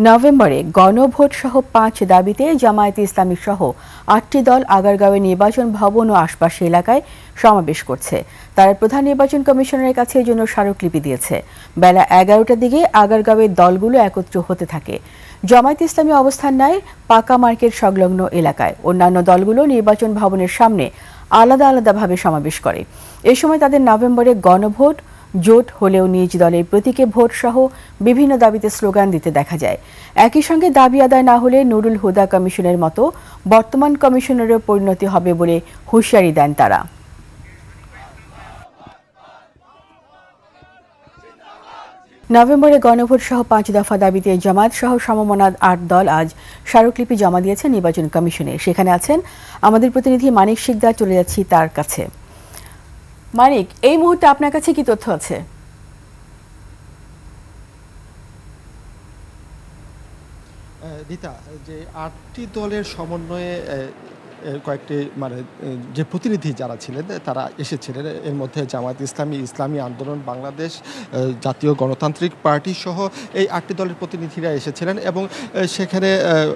নভেম্বরে গণভোট সহ ৫ দাবিতে জামায়াতে ইসলামী সহ ৮টি দল আগারগাঁওয়ে নির্বাচন ভবন ও আশপাশের এলাকায় সমাবেশ করছে। তারা প্রধান নির্বাচন কমিশনারের কাছে এর জন্য স্মারকলিপি দিয়েছে। বেলা ১১টার দিকে আগারগাঁওয়ের দলগুলো একত্র হতে থাকে। জামায়াতে ইসলামী অবস্থান নেয় পাকা মার্কেট সংলগ্ন এলাকায়। অন্যান্য দলগুলো নির্বাচন ভবনের সামনে আলাদা আলাদাভাবে সমাবেশ করে। এ সময় তাদের নভেম্বরে গণভোট জোট হলেও নিজ দলের প্রতীকে ভোট সহ বিভিন্ন দাবিতে স্লোগান দিতে দেখা যায়। একই সঙ্গে দাবি আদায় না হলে নুরুল হুদা কমিশনের মতো বর্তমান কমিশনেরও পরিণতি হবে বলে হুঁশিয়ারি দেন তারা। নভেম্বরে গণভোট সহ ৫ দফা দাবিতে জামায়াত সহ সমমনা ৮ দল আজ স্মারকলিপি জমা দিয়েছে নির্বাচন কমিশনে। সেখানে আছেন আমাদের প্রতিনিধি মানিক শিকদার, চলে যাচ্ছি তার কাছে। মানিক, এই মুহূর্তে আপনার কাছে কি তথ্য আছে? রীতা, যে ৮টি দলের সমন্বয়ে কয়েকটি যে প্রতিনিধি যারা ছিলেন তারা এসেছিলেন। এর মধ্যে জামায়াত ইসলামী, ইসলামী আন্দোলন বাংলাদেশ, জাতীয় গণতান্ত্রিক পার্টি সহ এই ৮টি দলের প্রতিনিধিরা এসেছিলেন এবং সেখানে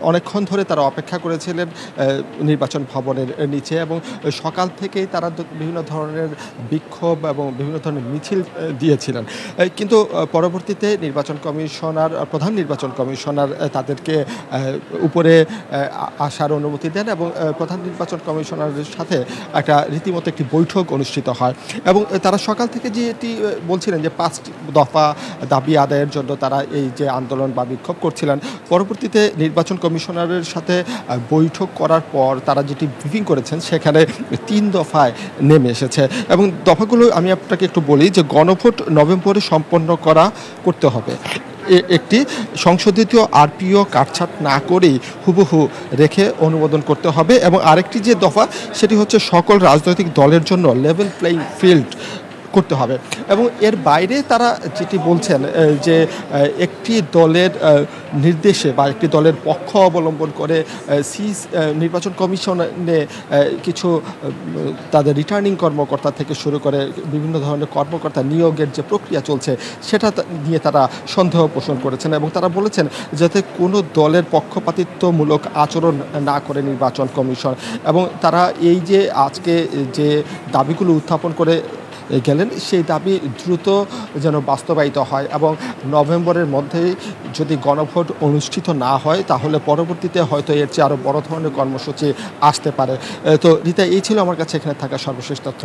অনেকক্ষণ ধরে তারা অপেক্ষা করেছিলেন নির্বাচন ভবনের নিচে এবং সকাল থেকেই তারা বিভিন্ন ধরনের বিক্ষোভ এবং বিভিন্ন ধরনের মিছিল দিয়েছিলেন। কিন্তু পরবর্তীতে প্রধান নির্বাচন কমিশনার তাদেরকে উপরে আসার অনুমতি দেন এবং প্রধান নির্বাচন কমিশনারের সাথে রীতিমতো একটি বৈঠক অনুষ্ঠিত হয় এবং তারা সকাল থেকে যেটি বলছিলেন যে ৫ দফা দাবি আদায়ের জন্য তারা এই যে আন্দোলন বা বিক্ষোভ করছিলেন। পরবর্তীতে নির্বাচন কমিশনারের সাথে বৈঠক করার পর তারা যেটি ব্রিফিং করেছেন সেখানে ৩ দফায় নেমে এসেছে এবং দফাগুলো আমি আপনাকে একটু বলি যে গণভোট নভেম্বরে সম্পন্ন করতে হবে। একটি সংশোধিত আরপিও কাটছাঁট না করেই হুবহু রেখে অনুমোদন করতে হবে এবং আরেকটি যে দফা সেটি হচ্ছে সকল রাজনৈতিক দলের জন্য লেভেল প্লেইং ফিল্ড করতে হবে এবং এর বাইরে তারা যেটি বলছেন যে একটি দলের নির্দেশে বা একটি দলের পক্ষ অবলম্বন করে নির্বাচন কমিশনে কিছু তাদের রিটার্নিং কর্মকর্তা থেকে শুরু করে বিভিন্ন ধরনের কর্মকর্তা নিয়োগের যে প্রক্রিয়া চলছে সেটা নিয়ে তারা সন্দেহ পোষণ করেছেন এবং তারা বলেছেন যাতে কোনো দলের পক্ষপাতিত্বমূলক আচরণ না করে নির্বাচন কমিশন এবং তারা এই যে আজকে যে দাবিগুলো উত্থাপন করে গেলেন সেই দাবি দ্রুত যেন বাস্তবায়িত হয় এবং নভেম্বরের মধ্যেই যদি গণভোট অনুষ্ঠিত না হয় তাহলে পরবর্তীতে হয়তো এর চেয়ে আরও বড় ধরনের কর্মসূচি আসতে পারে। তো রীতা, এই ছিল আমার কাছে এখানে থাকা সর্বশেষ তথ্য।